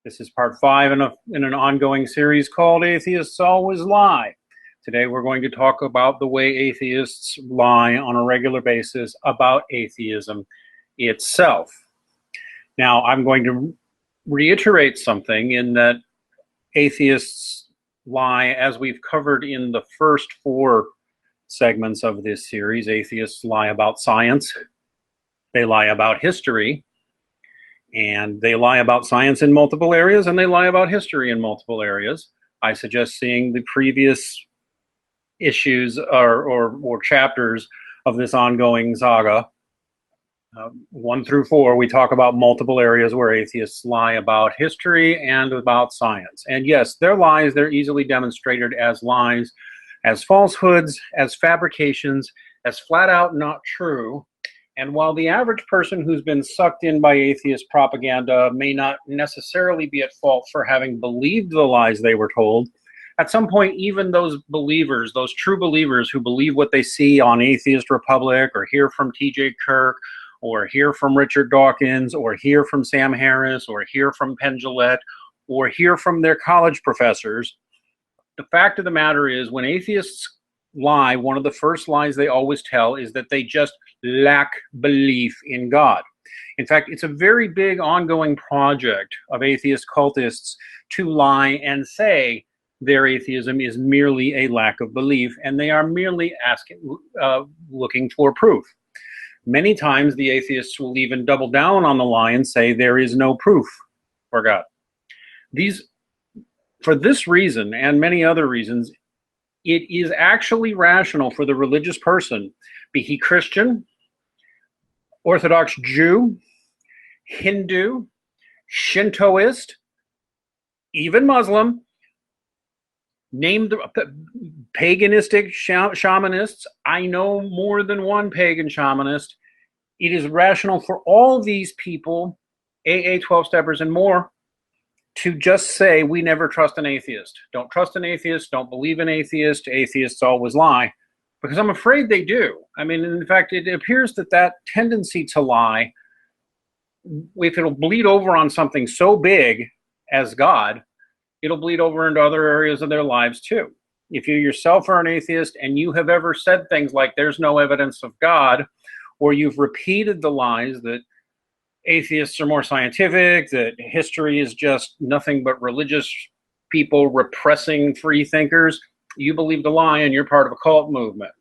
This is part 5 in an ongoing series called Atheists Always Lie. Today we're going to talk about the way atheists lie on a regular basis about atheism itself. Now, I'm going to reiterate something in that atheists lie, as we've covered in the first 4 segments of this series. Atheists lie about science, they lie about history, and they lie about science in multiple areas, and they lie about history in multiple areas. I suggest seeing the previous issues or chapters of this ongoing saga. 1 through 4, we talk about multiple areas where atheists lie about history and about science. And yes, their lies, they're easily demonstrated as lies, as falsehoods, as fabrications, as flat out not true. And while the average person who's been sucked in by atheist propaganda may not necessarily be at fault for having believed the lies they were told, at some point, even those believers, those true believers who believe what they see on Atheist Republic, or hear from T.J. Kirk, or hear from Richard Dawkins, or hear from Sam Harris, or hear from Penn Jillette, or hear from their college professors, the fact of the matter is, when atheists lie, one of the first lies they always tell is that they just lack belief in God. In fact, it's a very big ongoing project of atheist cultists to lie and say their atheism is merely a lack of belief, and they are merely looking for proof. Many times the atheists will even double down on the lie and say there is no proof for God. For this reason and many other reasons, it is actually rational for the religious person, be he Christian, Orthodox Jew, Hindu, Shintoist, even Muslim, name the paganistic shamanists. I know more than one pagan shamanist. It is rational for all these people, AA 12-steppers and more, to just say, we never trust an atheist. Don't trust an atheist. Don't believe an atheist. Atheists always lie. Because I'm afraid they do. I mean, in fact, it appears that tendency to lie, if it'll bleed over on something so big as God, it'll bleed over into other areas of their lives too. If you yourself are an atheist and you have ever said things like there's no evidence of God, or you've repeated the lies that atheists are more scientific, that history is just nothing but religious people repressing free thinkers, you believe the lie and you're part of a cult movement.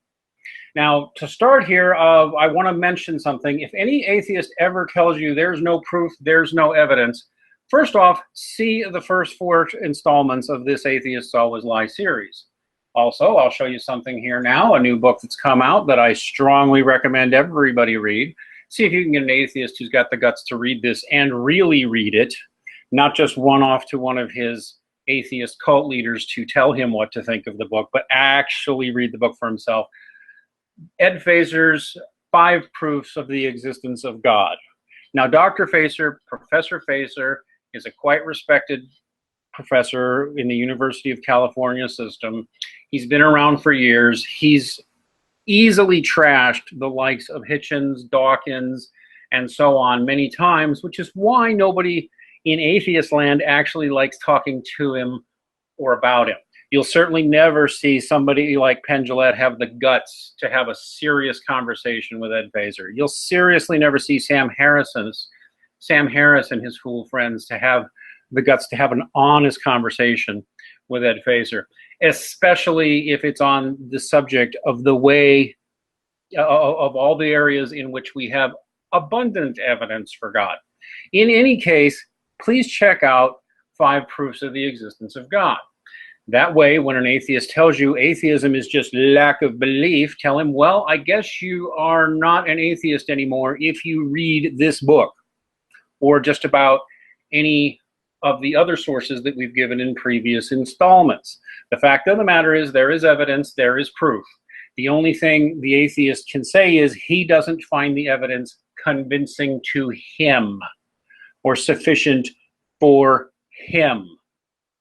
Now, to start here, I want to mention something. If any atheist ever tells you there's no proof, there's no evidence, first off, see the first 4 installments of this Atheists Always Lie series. Also, I'll show you something here now, a new book that's come out that I strongly recommend everybody read. See if you can get an atheist who's got the guts to read this and really read it, not just one off to one of his atheist cult leaders to tell him what to think of the book, but actually read the book for himself. Ed Feser's 5 Proofs of the Existence of God. Now, Dr. Feser, Professor Feser, is a quite respected professor in the University of California system. He's been around for years. He's easily trashed the likes of Hitchens, Dawkins, and so on many times, which is why nobody in atheist land actually likes talking to him or about him. You'll certainly never see somebody like Penn Jillette have the guts to have a serious conversation with Ed Feser. You'll seriously never see Sam Harris and his fool friends to have the guts to have an honest conversation with Ed Feser, especially if it's on the subject of the way of all the areas in which we have abundant evidence for God. In any case, please check out 5 Proofs of the Existence of God. That way, when an atheist tells you atheism is just lack of belief, tell him, well, I guess you are not an atheist anymore if you read this book, or just about any of the other sources that we've given in previous installments. The fact of the matter is there is evidence, there is proof. The only thing the atheist can say is he doesn't find the evidence convincing to him or sufficient for him.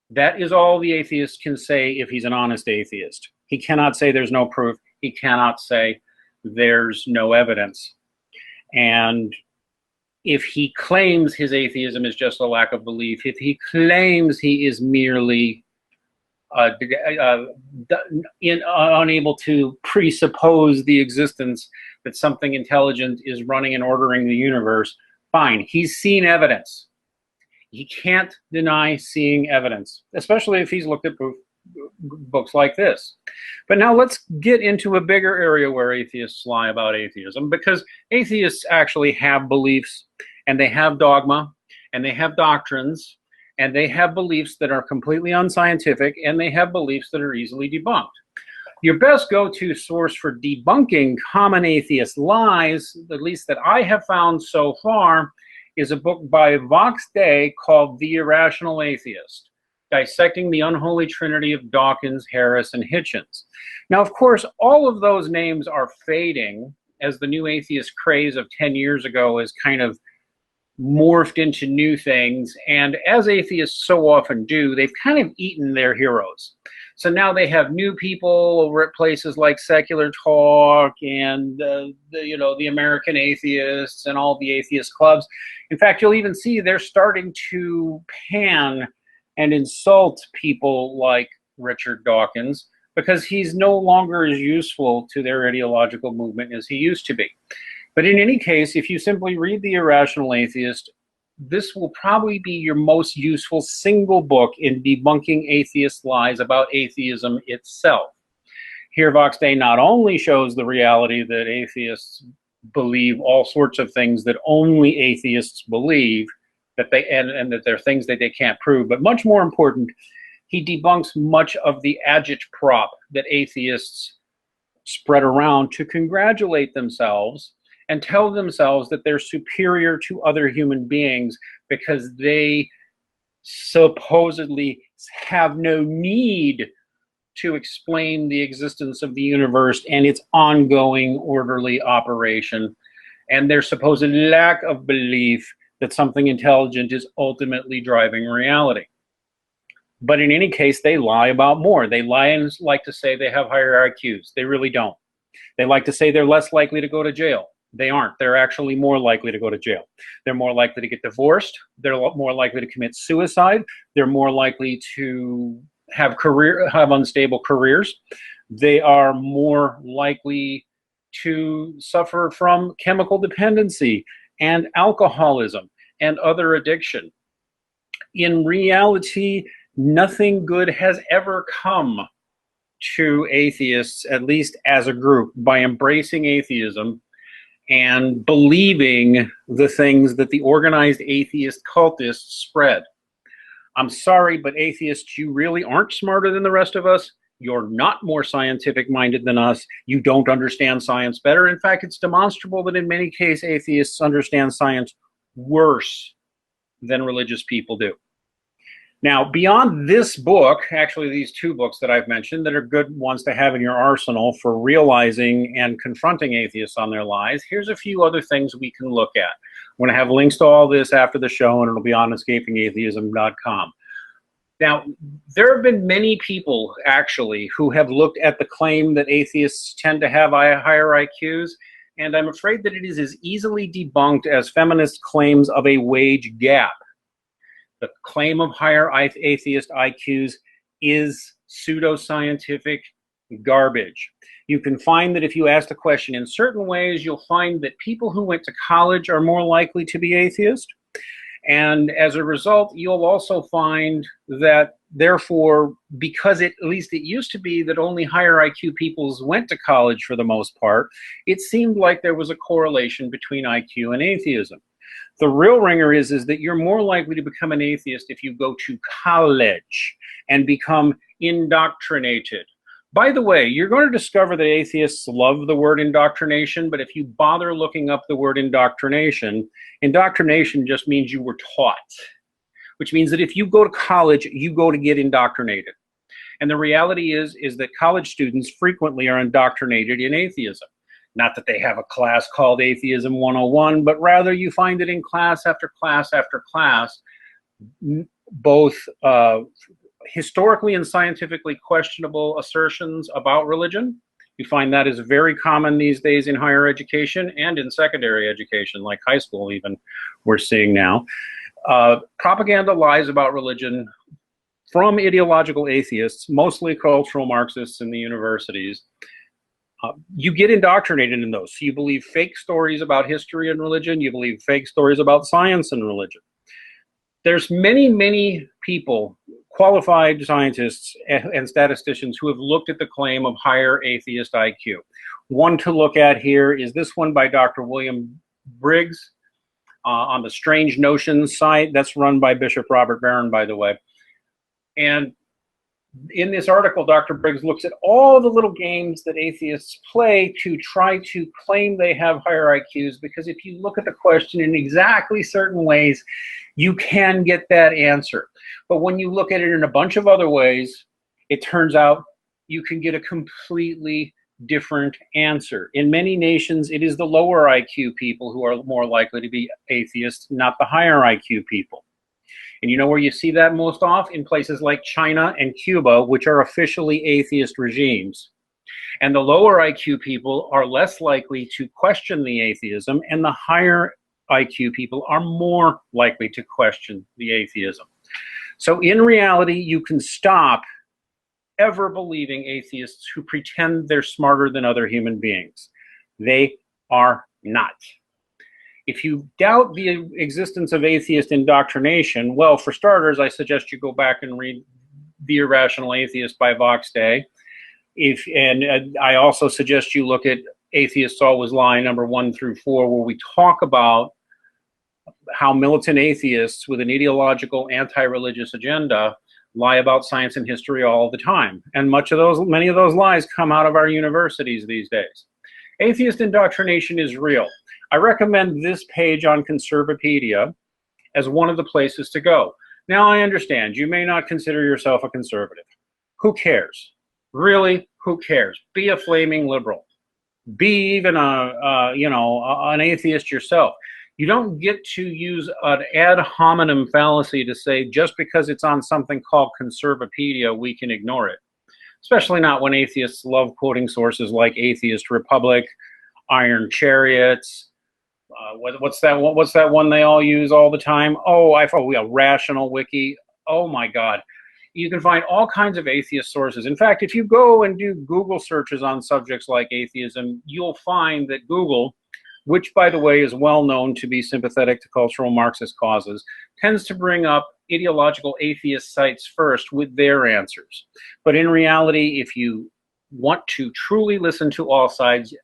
That is all the atheist can say if he's an honest atheist. He cannot say there's no proof. He cannot say there's no evidence. And if he claims his atheism is just a lack of belief, if he claims he is merely unable to presuppose the existence that something intelligent is running and ordering the universe, fine. He's seen evidence. He can't deny seeing evidence, especially if he's looked at books like this. But now let's get into a bigger area where atheists lie about atheism, because atheists actually have beliefs, and they have dogma, and they have doctrines, and they have beliefs that are completely unscientific, and they have beliefs that are easily debunked. Your best go-to source for debunking common atheist lies, at least that I have found so far, is a book by Vox Day called The Irrational Atheist, Dissecting the Unholy Trinity of Dawkins, Harris, and Hitchens. Now, of course, all of those names are fading as the new atheist craze of 10 years ago is kind of morphed into new things, and as atheists so often do, they've kind of eaten their heroes. So now they have new people over at places like Secular Talk and the American Atheists and all the atheist clubs. In fact, you'll even see they're starting to pan and insult people like Richard Dawkins because he's no longer as useful to their ideological movement as he used to be. But in any case, if you simply read The Irrational Atheist, this will probably be your most useful single book in debunking atheist lies about atheism itself. Here, Vox Day not only shows the reality that atheists believe all sorts of things that only atheists believe, that they and that they're things that they can't prove, but much more important, he debunks much of the agitprop that atheists spread around to congratulate themselves and tell themselves that they're superior to other human beings because they supposedly have no need to explain the existence of the universe and its ongoing orderly operation, and their supposed lack of belief that something intelligent is ultimately driving reality. But in any case, they lie about more. They lie and like to say they have higher IQs. They really don't. They like to say they're less likely to go to jail. They aren't. They're actually more likely to go to jail. They're more likely to get divorced. They're more likely to commit suicide. They're more likely to have unstable careers. They are more likely to suffer from chemical dependency and alcoholism and other addiction. In reality, nothing good has ever come to atheists, at least as a group, by embracing atheism and believing the things that the organized atheist cultists spread. I'm sorry, but atheists, you really aren't smarter than the rest of us. You're not more scientific-minded than us. You don't understand science better. In fact, it's demonstrable that in many cases, atheists understand science worse than religious people do. Now, beyond this book, actually these two books that I've mentioned that are good ones to have in your arsenal for realizing and confronting atheists on their lies, here's a few other things we can look at. I'm going to have links to all this after the show, and it'll be on escapingatheism.com. Now, there have been many people, actually, who have looked at the claim that atheists tend to have higher IQs, and I'm afraid that it is as easily debunked as feminist claims of a wage gap. The claim of higher atheist IQs is pseudoscientific garbage. You can find that if you ask the question in certain ways, you'll find that people who went to college are more likely to be atheist. And as a result, you'll also find that, therefore, because at least it used to be that only higher IQ peoples went to college for the most part, it seemed like there was a correlation between IQ and atheism. The real ringer is that you're more likely to become an atheist if you go to college and become indoctrinated. By the way, you're going to discover that atheists love the word indoctrination, but if you bother looking up the word indoctrination, indoctrination just means you were taught, which means that if you go to college, you go to get indoctrinated. And the reality is that college students frequently are indoctrinated in atheism. Not that they have a class called Atheism 101, but rather you find it in class after class after class, both historically and scientifically questionable assertions about religion You find that is very common these days in higher education and in secondary education, like high school even, we're seeing now. Propaganda lies about religion from ideological atheists, mostly cultural Marxists in the universities. You get indoctrinated in those. So you believe fake stories about history and religion. You believe fake stories about science and religion. There's many, many people, qualified scientists and statisticians, who have looked at the claim of higher atheist IQ. One to look at here is this one by Dr. William Briggs on the Strange Notions site. That's run by Bishop Robert Barron, by the way. And in this article, Dr. Briggs looks at all the little games that atheists play to try to claim they have higher IQs, because if you look at the question in exactly certain ways, you can get that answer. But when you look at it in a bunch of other ways, it turns out you can get a completely different answer. In many nations, it is the lower IQ people who are more likely to be atheists, not the higher IQ people. And you know where you see that most often? In places like China and Cuba, which are officially atheist regimes. And the lower IQ people are less likely to question the atheism, and the higher IQ people are more likely to question the atheism. So in reality, you can stop ever believing atheists who pretend they're smarter than other human beings. They are not. If you doubt the existence of atheist indoctrination, well, for starters, I suggest you go back and read The Irrational Atheist by Vox Day. I also suggest you look at Atheists Always Lie, number 1 through 4, where we talk about how militant atheists with an ideological anti-religious agenda lie about science and history all the time. And many of those lies come out of our universities these days. Atheist indoctrination is real. I recommend this page on Conservapedia as one of the places to go. Now, I understand you may not consider yourself a conservative. Who cares? Really, who cares? Be a flaming liberal. Be even an atheist yourself. You don't get to use an ad hominem fallacy to say just because it's on something called Conservapedia, we can ignore it. Especially not when atheists love quoting sources like Atheist Republic, Iron Chariots. What's that one they all use all the time? Rational Wiki. Oh my God. You can find all kinds of atheist sources. In fact, if you go and do Google searches on subjects like atheism, you'll find that Google, which by the way is well known to be sympathetic to cultural Marxist causes, tends to bring up ideological atheist sites first with their answers. But in reality, if you want to truly listen to all sides,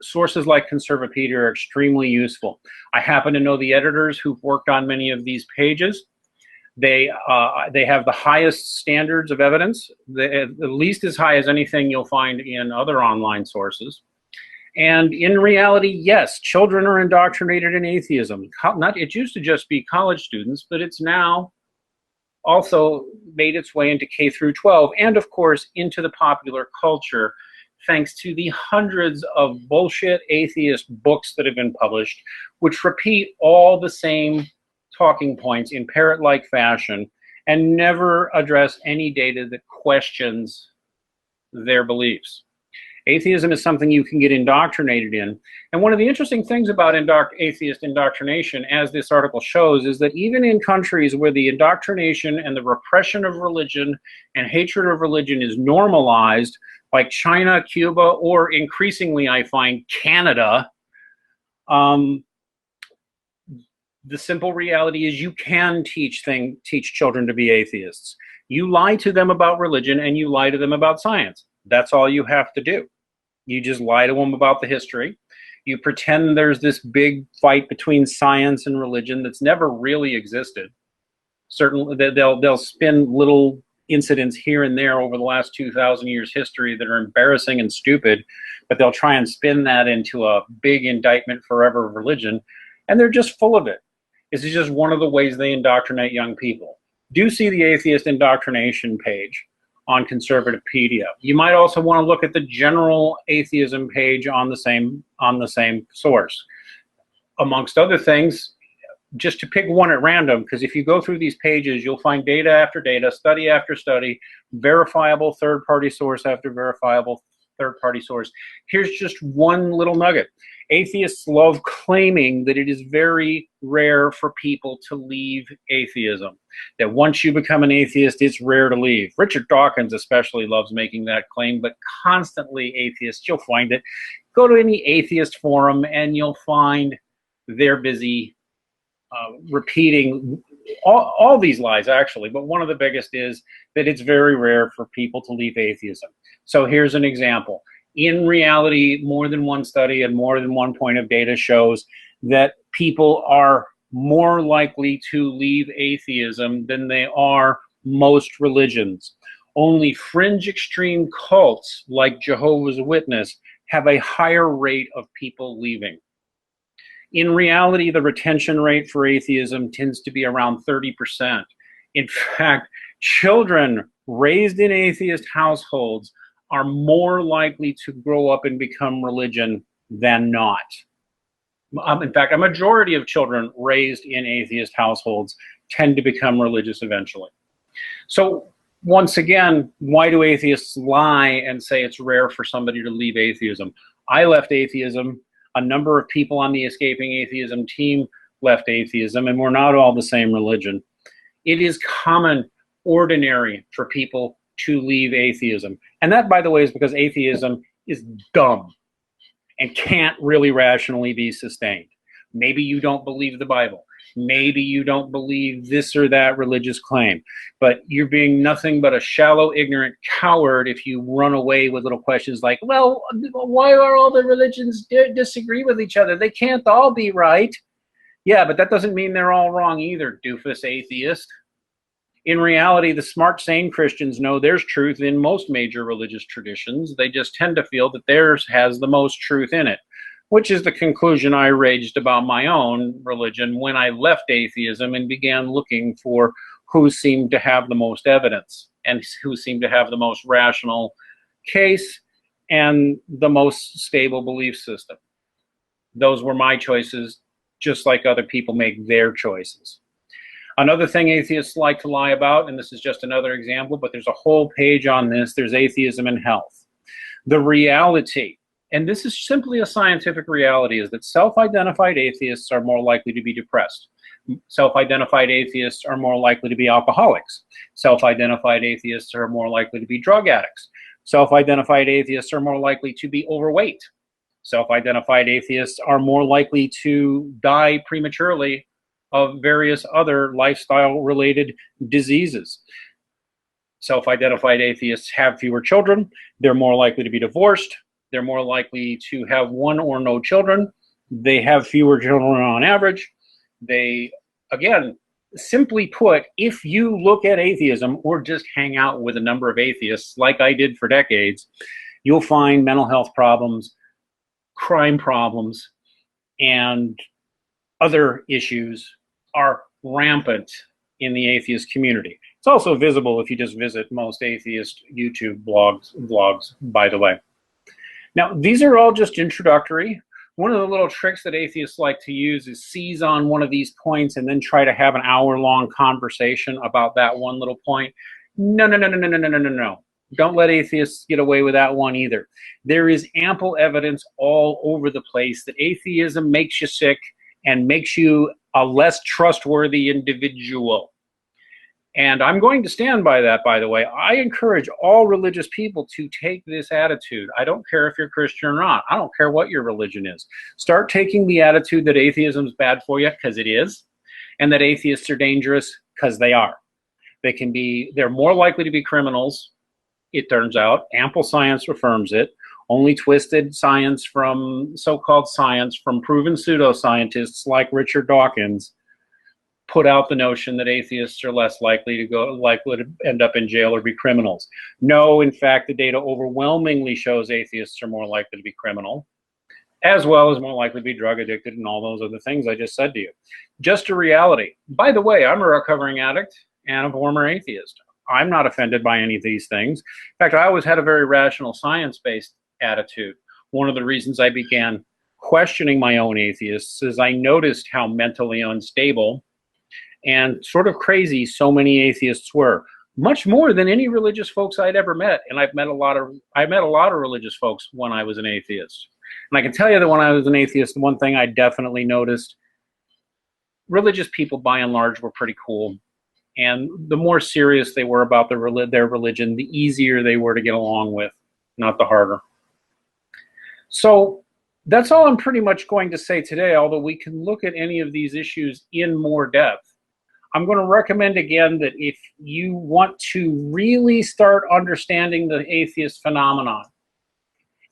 sources like Conservapedia are extremely useful. I happen to know the editors who've worked on many of these pages. They have the highest standards of evidence, at least as high as anything you'll find in other online sources. And in reality, yes, children are indoctrinated in atheism. It used to just be college students, but it's now also made its way into K through 12, and of course into the popular culture, thanks to the hundreds of bullshit atheist books that have been published, which repeat all the same talking points in parrot-like fashion and never address any data that questions their beliefs. Atheism is something you can get indoctrinated in. And one of the interesting things about atheist indoctrination, as this article shows, is that even in countries where the indoctrination and the repression of religion and hatred of religion is normalized, like China, Cuba, or increasingly I find Canada, the simple reality is you can teach children to be atheists. You lie to them about religion and you lie to them about science. That's all you have to do. You just lie to them about the history. You pretend there's this big fight between science and religion that's never really existed. Certainly, they'll spin little incidents here and there over the last 2,000 years history that are embarrassing and stupid, but they'll try and spin that into a big indictment forever of religion, and they're just full of it. This is just one of the ways they indoctrinate young people. Do see the Atheist Indoctrination page on Conservapedia. You might also want to look at the general atheism page on the same source. Amongst other things, just to pick one at random, because if you go through these pages, you'll find data after data, study after study, verifiable third-party source after verifiable third-party source. Here's just one little nugget. Atheists love claiming that it is very rare for people to leave atheism, that once you become an atheist, it's rare to leave. Richard Dawkins especially loves making that claim, but constantly atheists, you'll find it. Go to any atheist forum and you'll find they're busy repeating all these lies, actually, but one of the biggest is that it's very rare for people to leave atheism. So here's an example. In reality, more than one study and more than one point of data shows that people are more likely to leave atheism than they are most religions. Only fringe extreme cults like Jehovah's Witness have a higher rate of people leaving. In reality, the retention rate for atheism tends to be around 30%. In fact, children raised in atheist households are more likely to grow up and become religion than not. In fact, a majority of children raised in atheist households tend to become religious eventually. So once again, why do atheists lie and say it's rare for somebody to leave atheism? I left atheism. A number of people on the Escaping Atheism team left atheism, and we're not all the same religion. It is common, ordinary for people to leave atheism. And that, by the way, is because atheism is dumb and can't really rationally be sustained. Maybe you don't believe the Bible. Maybe you don't believe this or that religious claim, but you're being nothing but a shallow, ignorant coward if you run away with little questions like, well, why are all the religions disagree with each other? They can't all be right. Yeah, but that doesn't mean they're all wrong either, doofus atheist. In reality, the smart, sane Christians know there's truth in most major religious traditions. They just tend to feel that theirs has the most truth in it, which is the conclusion I reached about my own religion when I left atheism and began looking for who seemed to have the most evidence and who seemed to have the most rational case and the most stable belief system. Those were my choices, just like other people make their choices. Another thing atheists like to lie about, and this is just another example, but there's a whole page on this, there's atheism and health. The reality, and this is simply a scientific reality, is that self-identified atheists are more likely to be depressed. Self-identified atheists are more likely to be alcoholics. Self-identified atheists are more likely to be drug addicts. Self-identified atheists are more likely to be overweight. Self-identified atheists are more likely to die prematurely of various other lifestyle-related diseases. Self-identified atheists have fewer children. They're more likely to be divorced. They're more likely to have one or no children. They have fewer children on average. They, again, simply put, if you look at atheism or just hang out with a number of atheists like I did for decades, you'll find mental health problems, crime problems, and other issues are rampant in the atheist community. It's also visible if you just visit most atheist YouTube blogs, by the way. Now, these are all just introductory. One of the little tricks that atheists like to use is seize on one of these points and then try to have an hour-long conversation about that one little point. No. Don't let atheists get away with that one either. There is ample evidence all over the place that atheism makes you sick and makes you a less trustworthy individual. And I'm going to stand by that, by the way. I encourage all religious people to take this attitude. I don't care if you're Christian or not. I don't care what your religion is. Start taking the attitude that atheism is bad for you, because it is, and that atheists are dangerous, because they are. They're more likely to be criminals, it turns out. Ample science affirms it. Only twisted science from so-called science from proven pseudoscientists like Richard Dawkins put out the notion that atheists are less likely to end up in jail or be criminals. No, in fact, the data overwhelmingly shows atheists are more likely to be criminal, as well as more likely to be drug addicted and all those other things I just said to you. Just a reality. By the way, I'm a recovering addict and a former atheist. I'm not offended by any of these things. In fact, I always had a very rational, science-based attitude. One of the reasons I began questioning my own atheists is I noticed how mentally unstable and sort of crazy so many atheists were. much more than any religious folks I'd ever met. And I met a lot of religious folks when I was an atheist. And I can tell you that when I was an atheist, one thing I definitely noticed, religious people by and large were pretty cool. And the more serious they were about their religion, the easier they were to get along with, not the harder. So that's all I'm pretty much going to say today, although we can look at any of these issues in more depth. I'm going to recommend again that if you want to really start understanding the atheist phenomenon,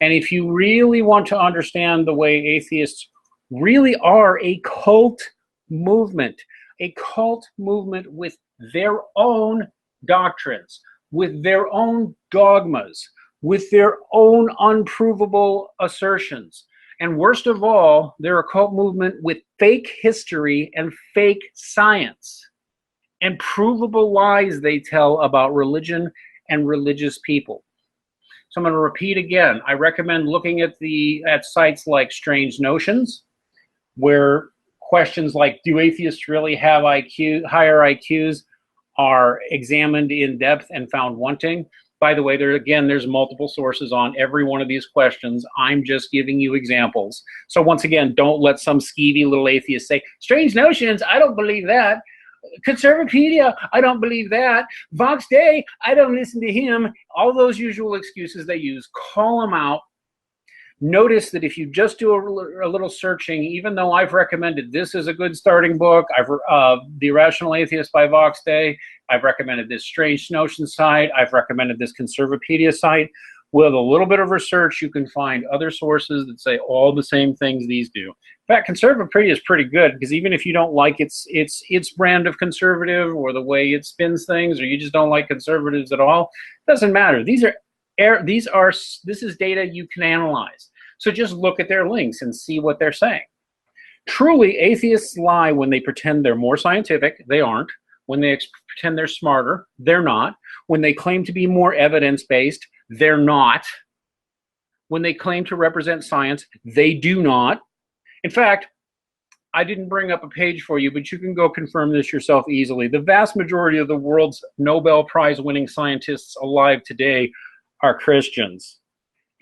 and if you really want to understand the way atheists really are a cult movement with their own doctrines, with their own dogmas, with their own unprovable assertions. And worst of all, they're a cult movement with fake history and fake science and provable lies they tell about religion and religious people. So I'm going to repeat again. I recommend looking at sites like Strange Notions, where questions like, do atheists really have higher IQs, are examined in depth and found wanting. By the way, there's multiple sources on every one of these questions. I'm just giving you examples. So once again, don't let some skeevy little atheist say, Strange Notions, I don't believe that. Conservapedia, I don't believe that. Vox Day, I don't listen to him. All those usual excuses they use, call them out. Notice that if you just do a little searching, even though I've recommended this is a good starting book, The Irrational Atheist by Vox Day, I've recommended this Strange Notion site, I've recommended this Conservapedia site. With a little bit of research, you can find other sources that say all the same things these do. In fact, Conservapedia is pretty good because even if you don't like its brand of conservative or the way it spins things, or you just don't like conservatives at all, it doesn't matter. This is data you can analyze. So just look at their links and see what they're saying. Truly, atheists lie when they pretend they're more scientific. They aren't. When they pretend they're smarter, they're not. When they claim to be more evidence-based, they're not. When they claim to represent science, they do not. In fact, I didn't bring up a page for you, but you can go confirm this yourself easily. The vast majority of the world's Nobel Prize-winning scientists alive today are Christians.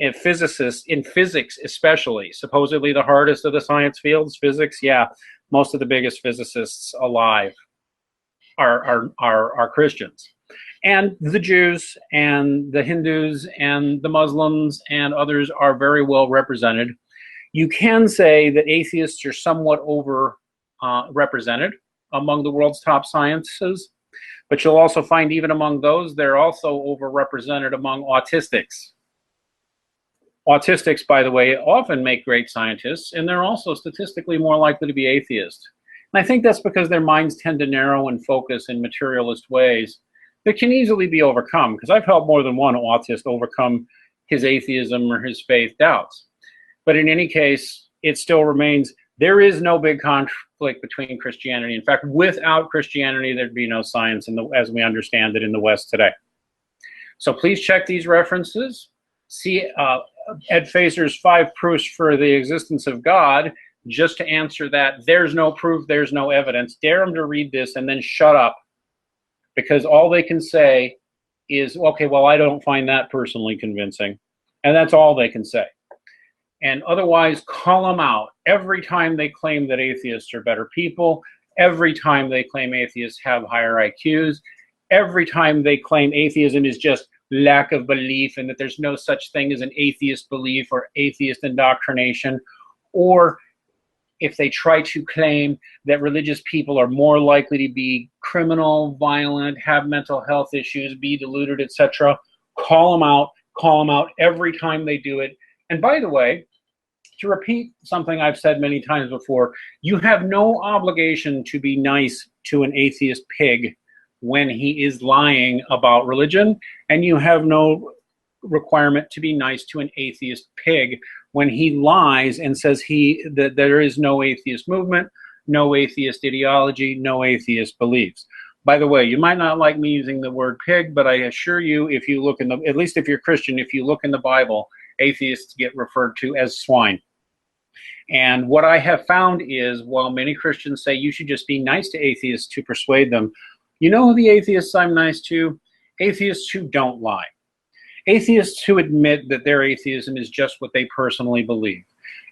And physicists, in physics especially, supposedly the hardest of the science fields, physics, yeah, most of the biggest physicists alive are Christians. And the Jews and the Hindus and the Muslims and others are very well represented. You can say that atheists are somewhat represented among the world's top sciences, but you'll also find even among those, they're also overrepresented among autistics. Autistics, by the way, often make great scientists, and they're also statistically more likely to be atheists. And I think that's because their minds tend to narrow and focus in materialist ways that can easily be overcome, because I've helped more than one autist overcome his atheism or his faith doubts. But in any case, it still remains, there is no big conflict between Christianity. In fact, without Christianity, there'd be no science as we understand it in the West today. So please check these references. See Ed Feser's 5 proofs for the existence of God. Just to answer that, there's no proof, there's no evidence. Dare them to read this and then shut up. Because all they can say is, okay, well, I don't find that personally convincing. And that's all they can say. And otherwise, call them out every time they claim that atheists are better people, every time they claim atheists have higher IQs, every time they claim atheism is just lack of belief and that there's no such thing as an atheist belief or atheist indoctrination, or if they try to claim that religious people are more likely to be criminal, violent, have mental health issues, be deluded, etc., call them out every time they do it. And by the way, to repeat something I've said many times before, you have no obligation to be nice to an atheist pig when he is lying about religion, and you have no requirement to be nice to an atheist pig when he lies and says that there is no atheist movement, no atheist ideology, no atheist beliefs. By the way, you might not like me using the word pig, but I assure you, if you look at least if you're Christian, if you look in the Bible, atheists get referred to as swine. And what I have found is, while many Christians say you should just be nice to atheists to persuade them, you know who the atheists I'm nice to? atheists who don't lie, atheists who admit that their atheism is just what they personally believe,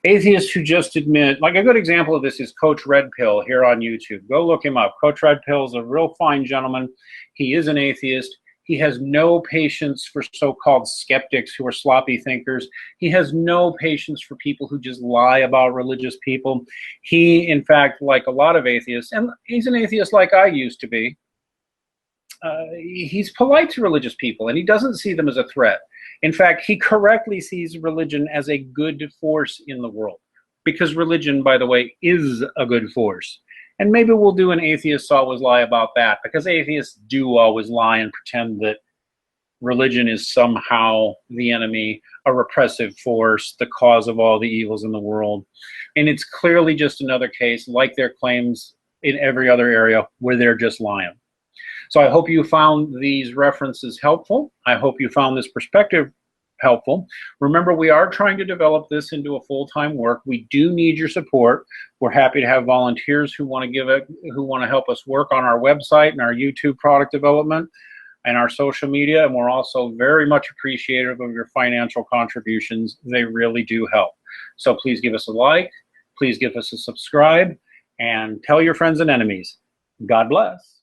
atheists who just admit, like a good example of this is Coach Red Pill here on YouTube. Go look him up. Coach Red Pill is a real fine gentleman. He is an atheist. He has no patience for so-called skeptics who are sloppy thinkers. He has no patience for people who just lie about religious people. He, in fact, like a lot of atheists, and he's an atheist like I used to be, he's polite to religious people, and he doesn't see them as a threat. In fact, he correctly sees religion as a good force in the world, because religion, by the way, is a good force. And maybe we'll do an Atheists Always Lie about that, because atheists do always lie and pretend that religion is somehow the enemy, a repressive force, the cause of all the evils in the world. And it's clearly just another case, like their claims in every other area, where they're just lying. So I hope you found these references helpful. I hope you found this perspective helpful. Remember, we are trying to develop this into a full-time work. We do need your support. We're happy to have volunteers who want to help us work on our website and our YouTube product development and our social media. And we're also very much appreciative of your financial contributions. They really do help. So please give us a like, please give us a subscribe, and tell your friends and enemies. God bless.